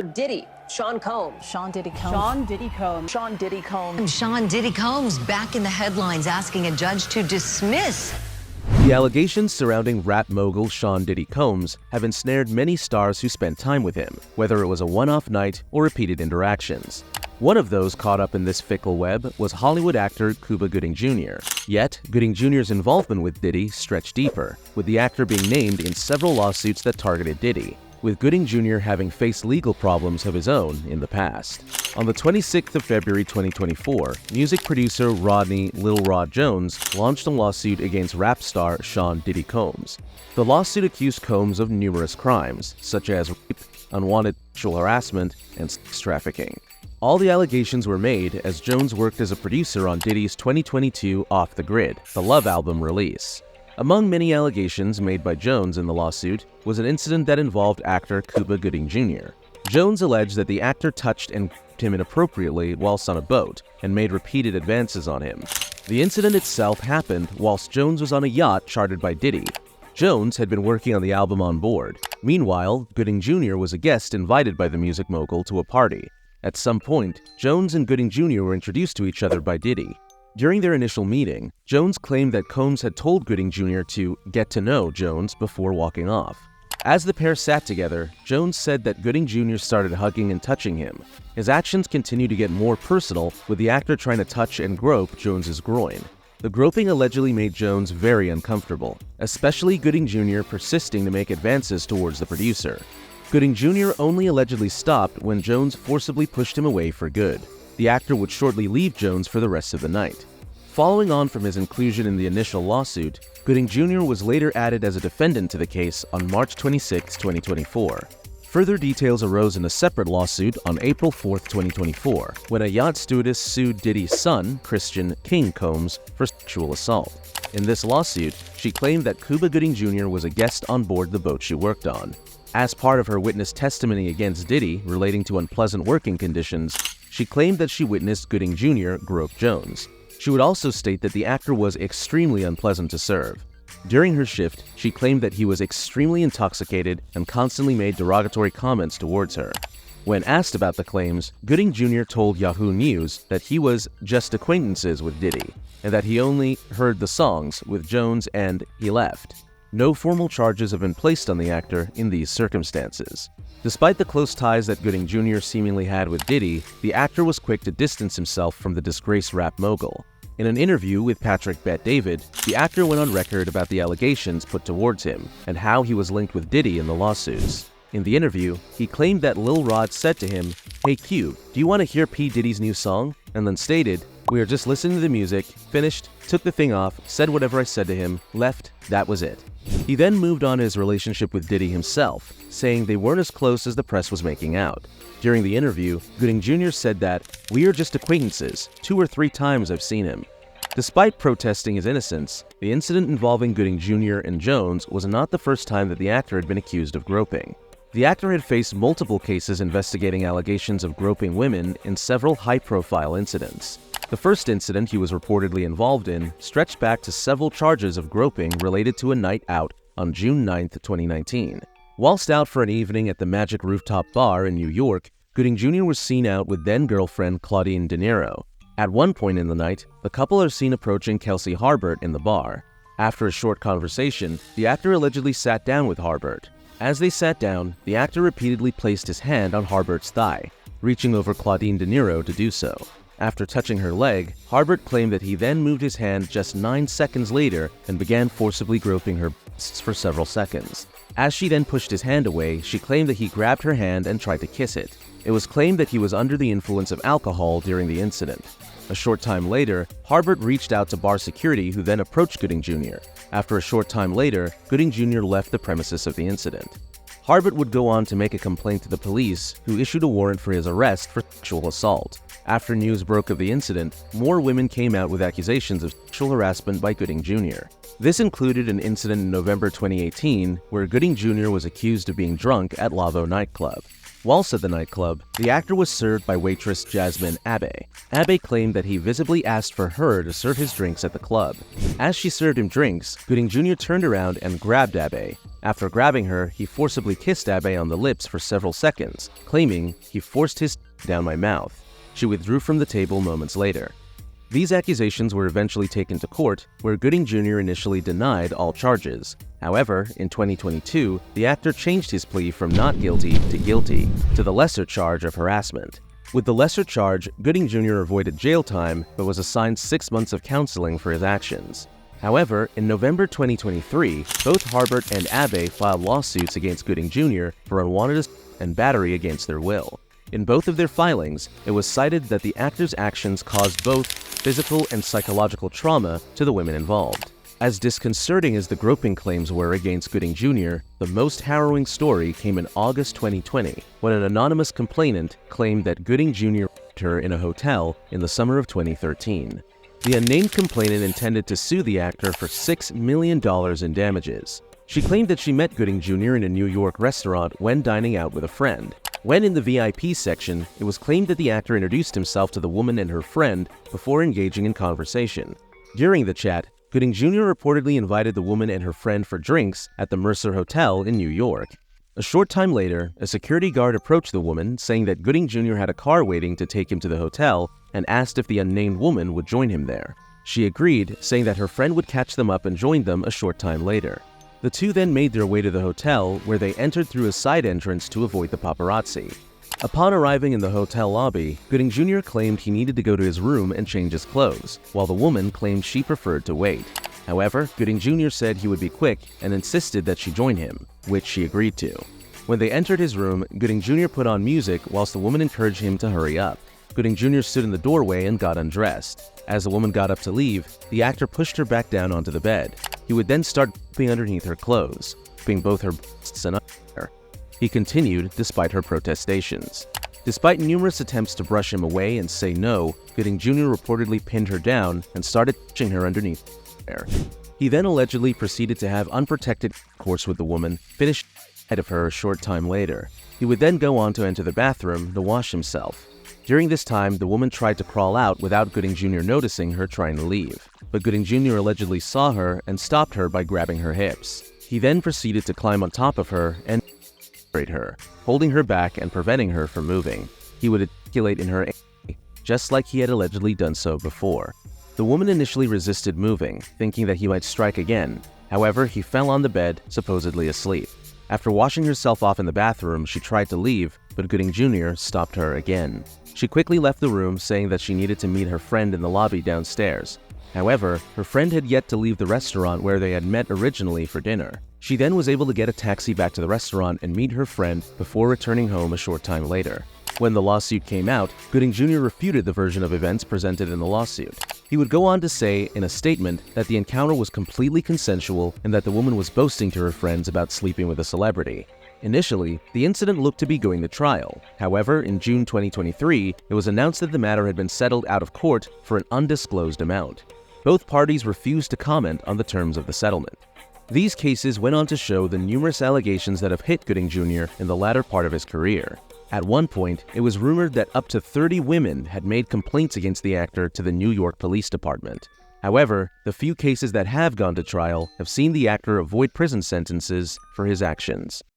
Diddy, Sean Combs. Sean Diddy Combs. Sean Diddy Combs. Sean Diddy Combs. Sean Diddy Combs back in the headlines asking a judge to dismiss. The allegations surrounding rap mogul Sean Diddy Combs have ensnared many stars who spent time with him, whether it was a one-off night or repeated interactions. One of those caught up in this fickle web was Hollywood actor Cuba Gooding Jr. Yet, Gooding Jr.'s involvement with Diddy stretched deeper, with the actor being named in several lawsuits that targeted Diddy, with Gooding Jr. having faced legal problems of his own in the past. On the 26th of February 2024, music producer Rodney Lil Rod Jones launched a lawsuit against rap star Sean Diddy Combs. The lawsuit accused Combs of numerous crimes, such as rape, unwanted sexual harassment, and sex trafficking. All the allegations were made as Jones worked as a producer on Diddy's 2022 Off the Grid, the Love album release. Among many allegations made by Jones in the lawsuit was an incident that involved actor Cuba Gooding Jr. Jones alleged that the actor touched and gripped him inappropriately whilst on a boat and made repeated advances on him. The incident itself happened whilst Jones was on a yacht chartered by Diddy. Jones had been working on the album on board. Meanwhile, Gooding Jr. was a guest invited by the music mogul to a party. At some point, Jones and Gooding Jr. were introduced to each other by Diddy. During their initial meeting, Jones claimed that Combs had told Gooding Jr. to get to know Jones before walking off. As the pair sat together, Jones said that Gooding Jr. started hugging and touching him. His actions continued to get more personal, with the actor trying to touch and grope Jones's groin. The groping allegedly made Jones very uncomfortable, especially Gooding Jr. persisting to make advances towards the producer. Gooding Jr. only allegedly stopped when Jones forcibly pushed him away for good. The actor would shortly leave Jones for the rest of the night. Following on from his inclusion in the initial lawsuit, Gooding Jr. was later added as a defendant to the case on March 26, 2024. Further details arose in a separate lawsuit on April 4, 2024, when a yacht stewardess sued Diddy's son, Christian King Combs, for sexual assault. In this lawsuit, she claimed that Cuba Gooding Jr. was a guest on board the boat she worked on. As part of her witness testimony against Diddy relating to unpleasant working conditions, she claimed that she witnessed Gooding Jr. grope Jones. She would also state that the actor was extremely unpleasant to serve. During her shift, she claimed that he was extremely intoxicated and constantly made derogatory comments towards her. When asked about the claims, Gooding Jr. told Yahoo News that he was just acquaintances with Diddy, and that he only heard the songs with Jones and he left. No formal charges have been placed on the actor in these circumstances. Despite the close ties that Gooding Jr. seemingly had with Diddy, the actor was quick to distance himself from the disgraced rap mogul. In an interview with Patrick Bet-David, the actor went on record about the allegations put towards him and how he was linked with Diddy in the lawsuits. In the interview, he claimed that Lil Rod said to him, "Hey Q, do you want to hear P. Diddy's new song?" and then stated, "We were just listening to the music, finished, took the thing off, said whatever I said to him, left, that was it." He then moved on his relationship with Diddy himself, saying they weren't as close as the press was making out. During the interview, Gooding Jr. said that, "We are just acquaintances, 2 or 3 times I've seen him." Despite protesting his innocence, the incident involving Gooding Jr. and Jones was not the first time that the actor had been accused of groping. The actor had faced multiple cases investigating allegations of groping women in several high-profile incidents. The first incident he was reportedly involved in stretched back to several charges of groping related to a night out on June 9, 2019. Whilst out for an evening at the Magic Rooftop Bar in New York, Gooding Jr. was seen out with then-girlfriend Claudine De Niro. At one point in the night, the couple are seen approaching Kelsey Harbert in the bar. After a short conversation, the actor allegedly sat down with Harbert. As they sat down, the actor repeatedly placed his hand on Harbert's thigh, reaching over Claudine De Niro to do so. After touching her leg, Harbert claimed that he then moved his hand just 9 seconds later and began forcibly groping her breasts for several seconds. As she then pushed his hand away, she claimed that he grabbed her hand and tried to kiss it. It was claimed that he was under the influence of alcohol during the incident. A short time later, Harbert reached out to bar security, who then approached Gooding Jr. After a short time later, Gooding Jr. left the premises of the incident. Harbert would go on to make a complaint to the police, who issued a warrant for his arrest for sexual assault. After news broke of the incident, more women came out with accusations of sexual harassment by Gooding Jr. This included an incident in November 2018 where Gooding Jr. was accused of being drunk at Lavo nightclub. Whilst at the nightclub, the actor was served by waitress Jasmine Abe. Abe claimed that he visibly asked for her to serve his drinks at the club. As she served him drinks, Gooding Jr. turned around and grabbed Abe. After grabbing her, he forcibly kissed Abe on the lips for several seconds, claiming, "He forced his down my mouth." She withdrew from the table moments later. These accusations were eventually taken to court, where Gooding Jr. initially denied all charges. However, in 2022, the actor changed his plea from not guilty to the lesser charge of harassment. With the lesser charge, Gooding Jr. avoided jail time but was assigned 6 months of counseling for his actions. However, in November 2023, both Harbert and Abe filed lawsuits against Gooding Jr. for unwanted assault and battery against their will. In both of their filings, it was cited that the actor's actions caused both physical and psychological trauma to the women involved. As disconcerting as the groping claims were against Gooding Jr., the most harrowing story came in August 2020, when an anonymous complainant claimed that Gooding Jr. raped her in a hotel in the summer of 2013. The unnamed complainant intended to sue the actor for $6 million in damages. She claimed that she met Gooding Jr. in a New York restaurant when dining out with a friend. When in the VIP section, it was claimed that the actor introduced himself to the woman and her friend before engaging in conversation. During the chat, Gooding Jr. reportedly invited the woman and her friend for drinks at the Mercer Hotel in New York. A short time later, a security guard approached the woman, saying that Gooding Jr. had a car waiting to take him to the hotel and asked if the unnamed woman would join him there. She agreed, saying that her friend would catch them up and join them a short time later. The two then made their way to the hotel, where they entered through a side entrance to avoid the paparazzi. Upon arriving in the hotel lobby, Gooding Jr. claimed he needed to go to his room and change his clothes, while the woman claimed she preferred to wait. However, Gooding Jr. said he would be quick and insisted that she join him, which she agreed to. When they entered his room, Gooding Jr. put on music whilst the woman encouraged him to hurry up. Gooding Jr. stood in the doorway and got undressed. As the woman got up to leave, the actor pushed her back down onto the bed. He would then start peeping underneath her clothes, peeping both her breasts and underwear. He continued despite her protestations. Despite numerous attempts to brush him away and say no, Gooding Jr. reportedly pinned her down and started touching her underneath her hair. He then allegedly proceeded to have unprotected intercourse with the woman, finished ahead of her a short time later. He would then go on to enter the bathroom to wash himself. During this time, the woman tried to crawl out without Gooding Jr. noticing her trying to leave, but Gooding Jr. allegedly saw her and stopped her by grabbing her hips. He then proceeded to climb on top of her and separate her, holding her back and preventing her from moving. He would ejaculate in her ass, just like he had allegedly done so before. The woman initially resisted moving, thinking that he might strike again. However, he fell on the bed, supposedly asleep. After washing herself off in the bathroom, she tried to leave, but Gooding Jr. stopped her again. She quickly left the room, saying that she needed to meet her friend in the lobby downstairs. However, her friend had yet to leave the restaurant where they had met originally for dinner. She then was able to get a taxi back to the restaurant and meet her friend before returning home a short time later. When the lawsuit came out, Gooding Jr. refuted the version of events presented in the lawsuit. He would go on to say in a statement that the encounter was completely consensual and that the woman was boasting to her friends about sleeping with a celebrity. Initially, the incident looked to be going to trial. However, in June 2023, it was announced that the matter had been settled out of court for an undisclosed amount. Both parties refused to comment on the terms of the settlement. These cases went on to show the numerous allegations that have hit Gooding Jr. in the latter part of his career. At one point, it was rumored that up to 30 women had made complaints against the actor to the New York Police Department. However, the few cases that have gone to trial have seen the actor avoid prison sentences for his actions.